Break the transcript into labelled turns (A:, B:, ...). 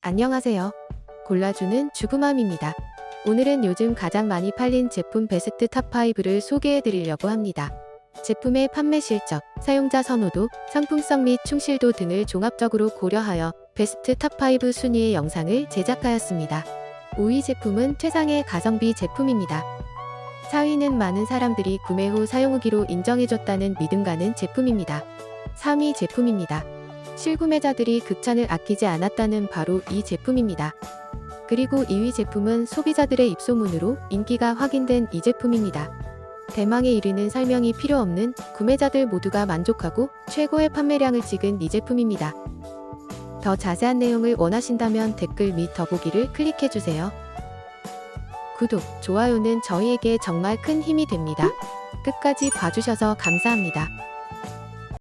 A: 안녕하세요. 골라주는 주구맘입니다. 오늘은 요즘 가장 많이 팔린 제품 베스트 탑5를 소개해드리려고 합니다. 제품의 판매 실적, 사용자 선호도, 상품성 및 충실도 등을 종합적으로 고려하여 베스트 탑5 순위의 영상을 제작하였습니다. 5위 제품은 최상의 가성비 제품입니다. 4위는 많은 사람들이 구매 후 사용 후기로 인정해줬다는 믿음 가는 제품입니다. 3위 제품입니다. 실구매자들이 극찬을 아끼지 않았다는 바로 이 제품입니다. 그리고 2위 제품은 소비자들의 입소문으로 인기가 확인된 이 제품입니다. 대망에 이르는 설명이 필요 없는 구매자들 모두가 만족하고 최고의 판매량을 찍은 이 제품입니다. 더 자세한 내용을 원하신다면 댓글 및 더보기를 클릭해주세요. 구독, 좋아요는 저희에게 정말 큰 힘이 됩니다. 끝까지 봐주셔서 감사합니다.